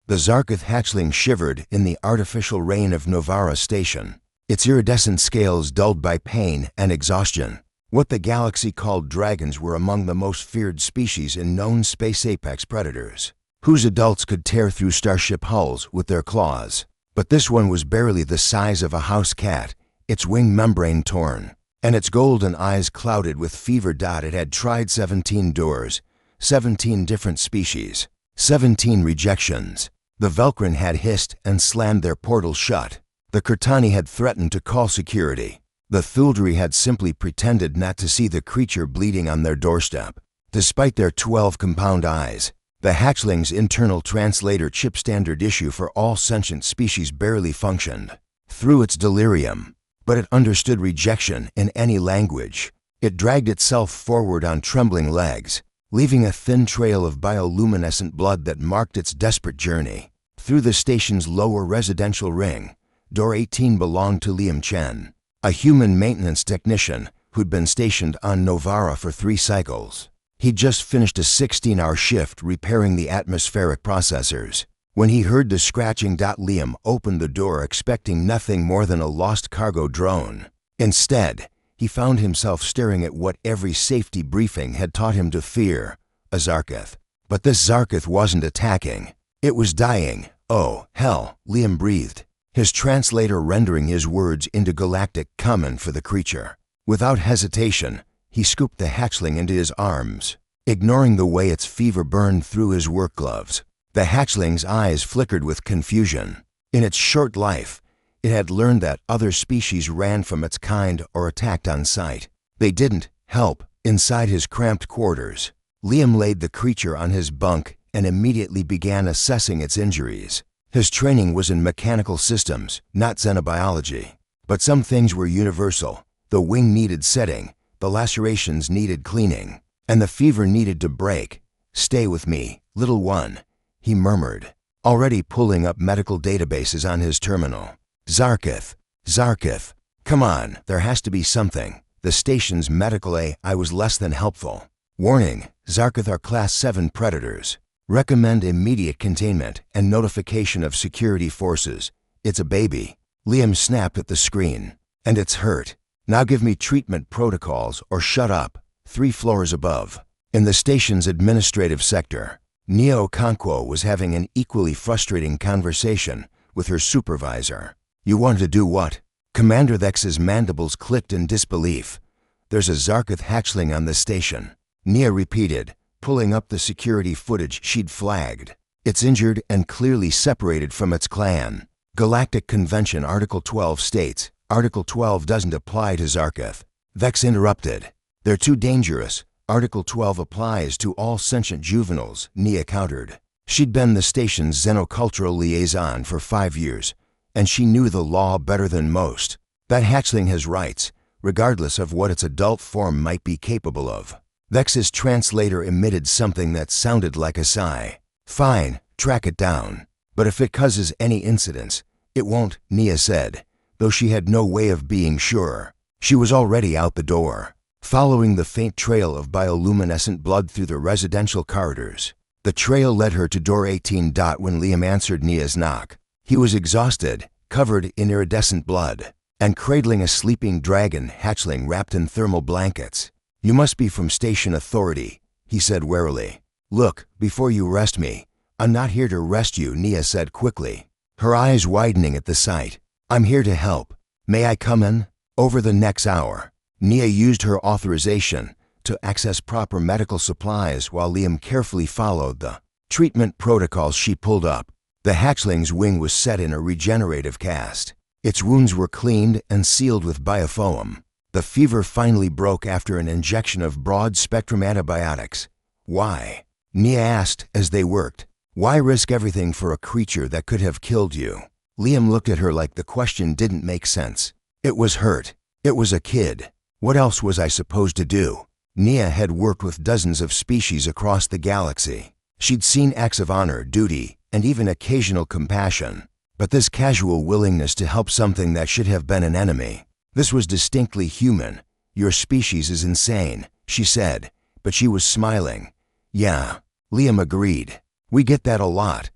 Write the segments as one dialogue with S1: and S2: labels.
S1: The Zarketh hatchling shivered in the artificial rain of Novara Station, its iridescent scales dulled by pain and exhaustion. What the galaxy called dragons were among the most feared species in known space apex predators, whose adults could tear through starship hulls with their claws. But this one was barely the size of a house cat, its wing membrane torn, and its golden eyes clouded with fever. It had tried 17 doors, 17 different species, 17 rejections. The Velkrin had hissed and slammed their portals shut. The Kurtani had threatened to call security. The Thuldri had simply pretended not to see the creature bleeding on their doorstep. Despite their 12 compound eyes, the hatchling's internal translator chip, standard issue for all sentient species, barely functioned. Through its delirium, but it understood rejection in any language. It dragged itself forward on trembling legs, leaving a thin trail of bioluminescent blood that marked its desperate journey. Through the station's lower residential ring, Door 18 belonged to Liam Chen, a human maintenance technician who'd been stationed on Novara for 3 cycles. He'd just finished a 16-hour shift repairing the atmospheric processors when he heard the scratching. Liam opened the door expecting nothing more than a lost cargo drone. Instead, he found himself staring at what every safety briefing had taught him to fear, a Zarketh. But this Zarketh wasn't attacking. It was dying. Oh, hell, Liam breathed, his translator rendering his words into galactic common for the creature. Without hesitation, he scooped the hatchling into his arms, ignoring the way its fever burned through his work gloves. The hatchling's eyes flickered with confusion. In its short life, it had learned that other species ran from its kind or attacked on sight. They didn't help. Inside his cramped quarters, Liam laid the creature on his bunk and immediately began assessing its injuries. His training was in mechanical systems, not xenobiology. But some things were universal. The wing needed setting, the lacerations needed cleaning, and the fever needed to break. "Stay with me, little one," he murmured, already pulling up medical databases on his terminal. Zarketh, Zarketh, come on, there has to be something. The station's medical AI was less than helpful. Warning, Zarketh are Class 7 predators. Recommend immediate containment and notification of security forces. It's a baby. Liam snapped at the screen. And it's hurt. Now give me treatment protocols or shut up. 3 floors above, in the station's administrative sector, Nia Okonkwo was having an equally frustrating conversation with her supervisor. "You want to do what?" Commander Thex's mandibles clicked in disbelief. "There's a Zarketh hatchling on the station," Nia repeated, pulling up the security footage she'd flagged. "It's injured and clearly separated from its clan. Galactic Convention Article 12 states, Article 12 doesn't apply to Zarketh." Vex interrupted. "They're too dangerous. Article 12 applies to all sentient juveniles," Nia countered. She'd been the station's xenocultural liaison for 5 years, and she knew the law better than most. That hatchling has rights, regardless of what its adult form might be capable of. Vex's translator emitted something that sounded like a sigh. "Fine, track it down. But if it causes any incidents, it won't," Nia said, though she had no way of being sure. She was already out the door, following the faint trail of bioluminescent blood through the residential corridors. The trail led her to door 18. When Liam answered Nia's knock, he was exhausted, covered in iridescent blood, and cradling a sleeping dragon hatchling wrapped in thermal blankets. "You must be from Station Authority," he said warily. "Look, before you arrest me, I'm not here to arrest you," Nia said quickly, her eyes widening at the sight. "I'm here to help. May I come in?" Over the next hour, Nia used her authorization to access proper medical supplies while Liam carefully followed the treatment protocols she pulled up. The hatchling's wing was set in a regenerative cast. Its wounds were cleaned and sealed with biofoam. The fever finally broke after an injection of broad-spectrum antibiotics. "Why?" Nia asked as they worked. "Why risk everything for a creature that could have killed you?" Liam looked at her like the question didn't make sense. "It was hurt. It was a kid. What else was I supposed to do?" Nia had worked with dozens of species across the galaxy. She'd seen acts of honor, duty, and even occasional compassion. But this casual willingness to help something that should have been an enemy, this was distinctly human. "Your species is insane," she said, but she was smiling. "Yeah," Liam agreed. "We get that a lot.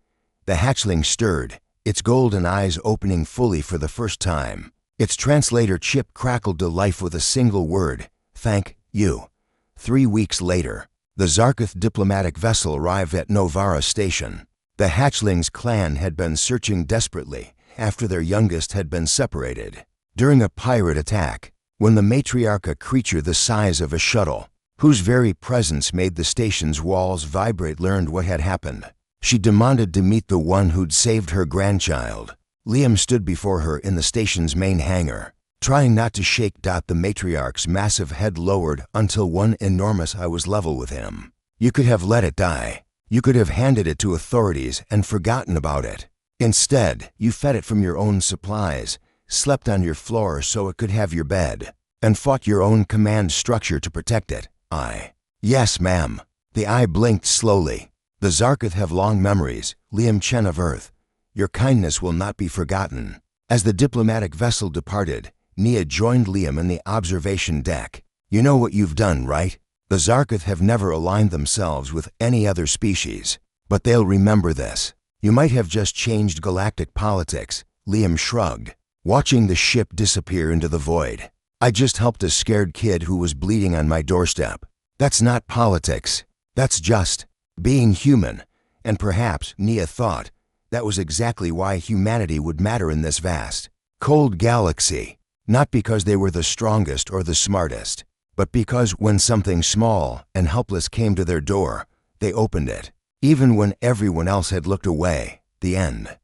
S1: The hatchling stirred, its golden eyes opening fully for the first time. Its translator chip crackled to life with a single word: "Thank you." 3 weeks later, the Zarkith diplomatic vessel arrived at Novara Station. The hatchling's clan had been searching desperately after their youngest had been separated during a pirate attack, when the matriarch, a creature the size of a shuttle, whose very presence made the station's walls vibrate, learned what had happened. She demanded to meet the one who'd saved her grandchild. Liam stood before her in the station's main hangar, trying not to shake. The matriarch's massive head lowered until one enormous eye was level with him. "You could have let it die. You could have handed it to authorities and forgotten about it. Instead, you fed it from your own supplies, slept on your floor so it could have your bed, and fought your own command structure to protect it." "Yes, ma'am." The eye blinked slowly. "The Zarkith have long memories, Liam Chen of Earth. Your kindness will not be forgotten." As the diplomatic vessel departed, Nia joined Liam in the observation deck. "You know what you've done, right? The Zarkith have never aligned themselves with any other species, but they'll remember this. You might have just changed galactic politics." Liam shrugged, watching the ship disappear into the void. "I just helped a scared kid who was bleeding on my doorstep. That's not politics. That's just being human." And perhaps, Nia thought, that was exactly why humanity would matter in this vast, cold galaxy. Not because they were the strongest or the smartest, but because when something small and helpless came to their door, they opened it, even when everyone else had looked away. The end.